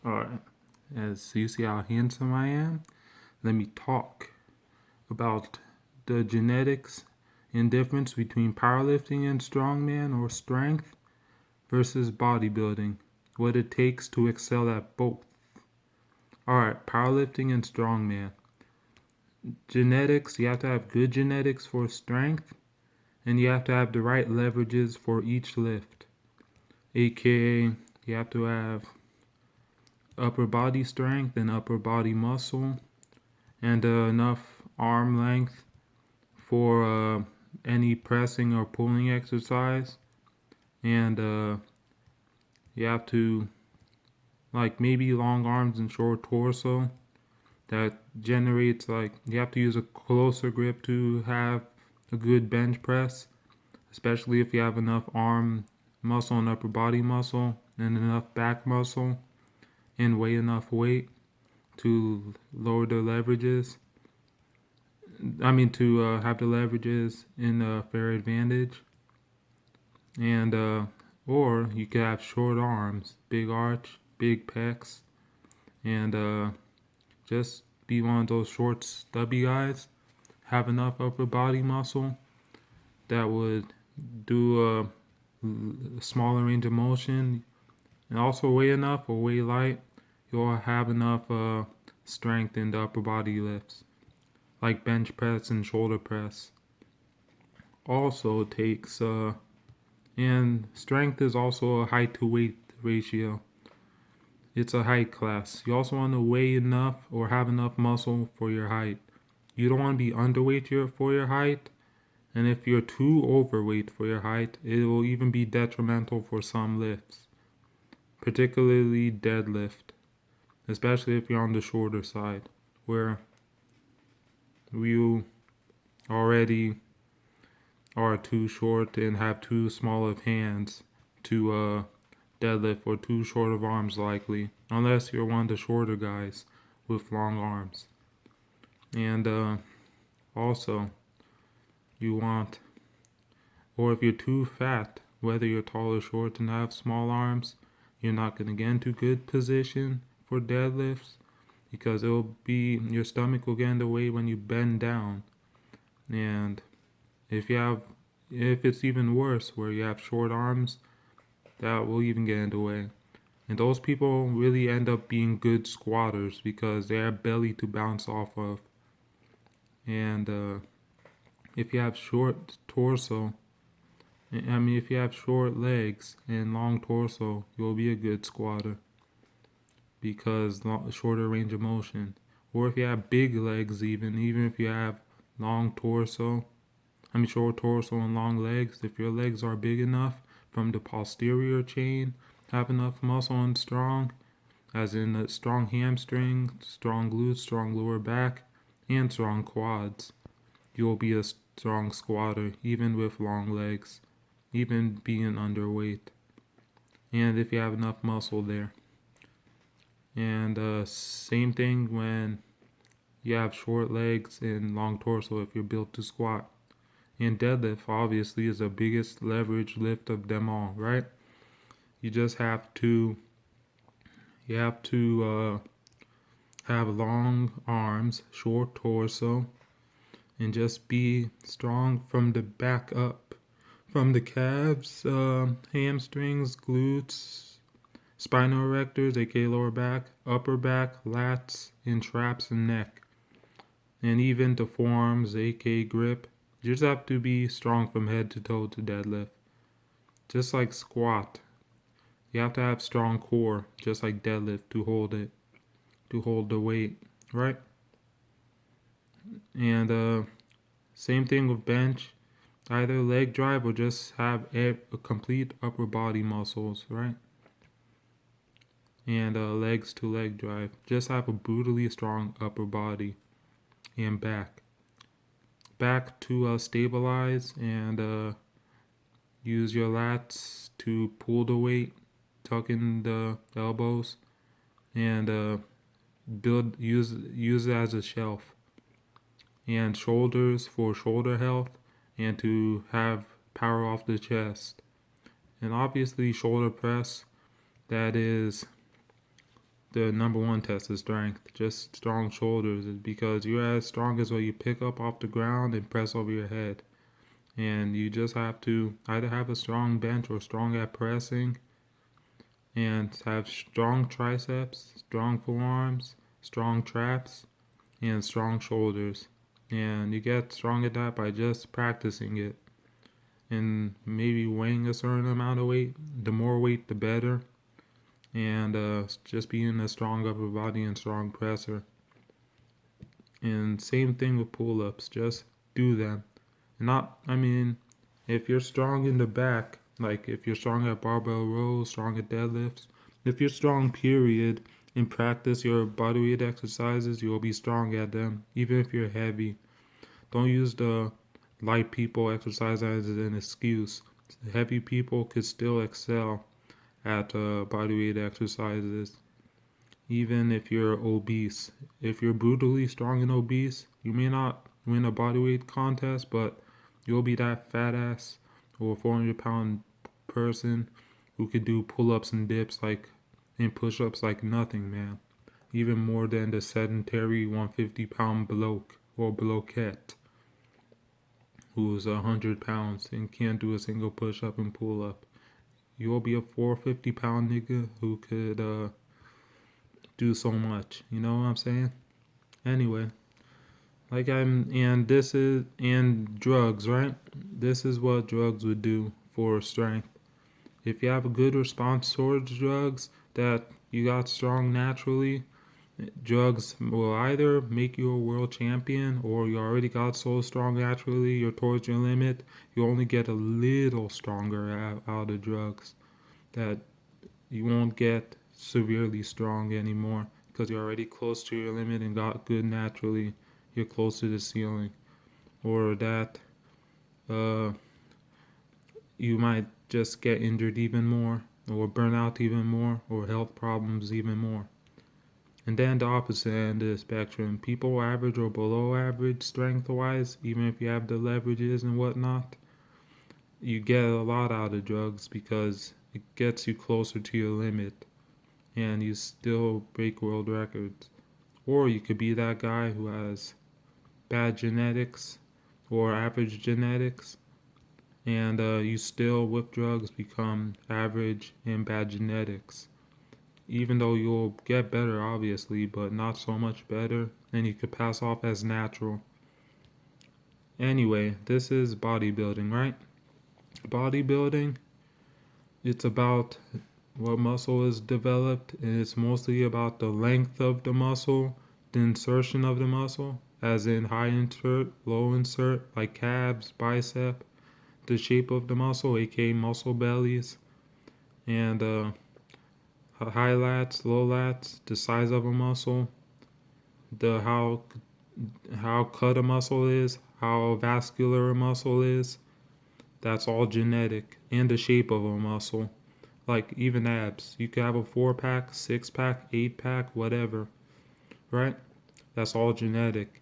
Alright, as you see how handsome I am, let me talk about the genetics and difference between powerlifting and strongman or strength versus bodybuilding, what it takes to excel at both. Alright, powerlifting and strongman. Genetics, you have to have good genetics for strength, and you have to have the right leverages for each lift. AKA, you have to have upper body strength and upper body muscle, and enough arm length for any pressing or pulling exercise. And you have to, like, maybe long arms and short torso. That generates, like, you have to use a closer grip to have a good bench press, especially if you have enough arm muscle and upper body muscle and enough back muscle and weigh enough weight to lower the leverages. To have the leverages in a fair advantage. And or you could have short arms, big arch, big pecs, and just be one of those short, stubby guys. Have enough upper body muscle that would do a smaller range of motion, and also weigh enough or weigh light. You'll have enough strength in the upper body lifts, like bench press and shoulder press. Also takes and strength is also a height to weight ratio. It's a height class. You also want to weigh enough or have enough muscle for your height. You don't want to be underweight for your height, and if you're too overweight for your height, it will even be detrimental for some lifts, particularly deadlift, especially if you're on the shorter side, where you already are too short and have too small of hands to deadlift, or too short of arms likely, unless you're one of the shorter guys with long arms. And also you want, or if you're too fat, whether you're tall or short and have small arms, you're not going to get into good position for deadlifts, because your stomach will get in the way when you bend down. And if it's even worse where you have short arms, that will even get in the way. And those people really end up being good squatters because they have belly to bounce off of. And if you have short torso, if you have short legs and long torso, you'll be a good squatter because shorter range of motion. Or if you have big legs, even if you have short torso and long legs, if your legs are big enough from the posterior chain, have enough muscle and strong, as in a strong hamstring, strong glutes, strong lower back, and strong quads, you'll be a strong squatter even with long legs, even being underweight, and if you have enough muscle there. And same thing when you have short legs and long torso if you're built to squat. And deadlift obviously is the biggest leverage lift of them all, right? You just have to have long arms, short torso, and just be strong from the back up, from the calves, hamstrings, glutes, spinal erectors, aka lower back, upper back, lats, and traps and neck, and even the forearms, aka grip. You just have to be strong from head to toe to deadlift. Just like squat, you have to have strong core, just like deadlift, to hold the weight, right? And same thing with bench, either leg drive or just have a complete upper body muscles, right? And legs to leg drive, just have a brutally strong upper body and back to stabilize, and use your lats to pull the weight, tuck in the elbows, and use it as a shelf. And shoulders for shoulder health, and to have power off the chest. And obviously, shoulder press, that is the number one test of strength. Just strong shoulders, because you're as strong as what you pick up off the ground and press over your head. And you just have to either have a strong bench or strong at pressing, and have strong triceps, strong forearms, strong traps, and strong shoulders. And you get strong at that by just practicing it and maybe weighing a certain amount of weight. The more weight, the better. And just being a strong upper body and strong presser. And same thing with pull-ups. Just do them. Not, I mean, if you're strong in the back, like if you're strong at barbell rows, strong at deadlifts, if you're strong, period, and practice your bodyweight exercises, you'll be strong at them, even if you're heavy. Don't use the light people exercise as an excuse. Heavy people could still excel at bodyweight exercises, even if you're obese. If you're brutally strong and obese, you may not win a bodyweight contest, but you'll be that fat ass or 400-pound person who could do pull-ups and dips and push-ups like nothing, man. Even more than the sedentary 150-pound bloke or bloquette who's 100 pounds and can't do a single push-up and pull-up. You'll be a 450-pound nigga who could do so much. You know what I'm saying? Anyway, and drugs, right? This is what drugs would do for strength. If you have a good response towards drugs, that you got strong naturally, drugs will either make you a world champion, or you already got so strong naturally, you're towards your limit, you only get a little stronger out of drugs, that you won't get severely strong anymore because you're already close to your limit and got good naturally. You're close to the ceiling. Or that uh, you might just get injured even more, or burn out even more, or health problems even more. And then the opposite end of the spectrum, people average or below average strength wise, even if you have the leverages and whatnot, you get a lot out of drugs because it gets you closer to your limit and you still break world records. Or you could be that guy who has bad genetics or average genetics, and you still, with drugs, become average and bad genetics. Even though you'll get better, obviously, but not so much better, and you could pass off as natural. Anyway, this is bodybuilding, right? Bodybuilding, it's about what muscle is developed, and it's mostly about the length of the muscle, the insertion of the muscle, as in high insert, low insert, like calves, bicep, the shape of the muscle, aka muscle bellies, and high lats, low lats, the size of a muscle, the how cut a muscle is, how vascular a muscle is. That's all genetic, and the shape of a muscle. Like even abs, you could have a 4-pack, 6-pack, 8-pack, whatever, right? That's all genetic,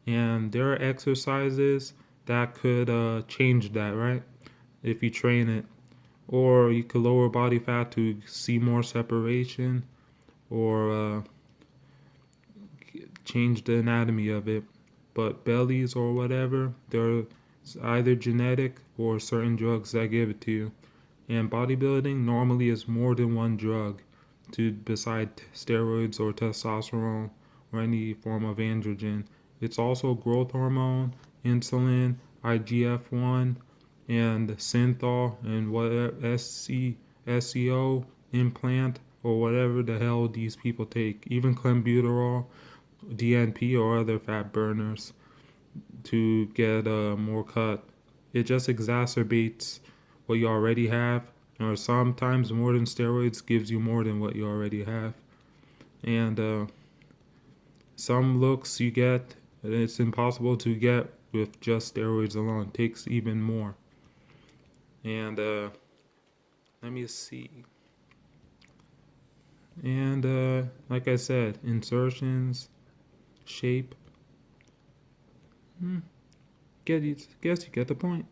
and there are exercises that could change that, right? If you train it, or you could lower body fat to see more separation, or change the anatomy of it. But bellies or whatever, they're either genetic or certain drugs that give it to you. And bodybuilding normally is more than one drug, beside steroids or testosterone or any form of androgen. It's also growth hormone, insulin, IGF-1, and synthol, and whatever SCO implant, or whatever the hell these people take. Even clenbuterol, DNP, or other fat burners to get more cut. It just exacerbates what you already have, or sometimes more than steroids gives you more than what you already have. And some looks you get, it's impossible to get with just steroids alone. It takes even more. And let me see. And like I said, insertions, shape. guess you get the point.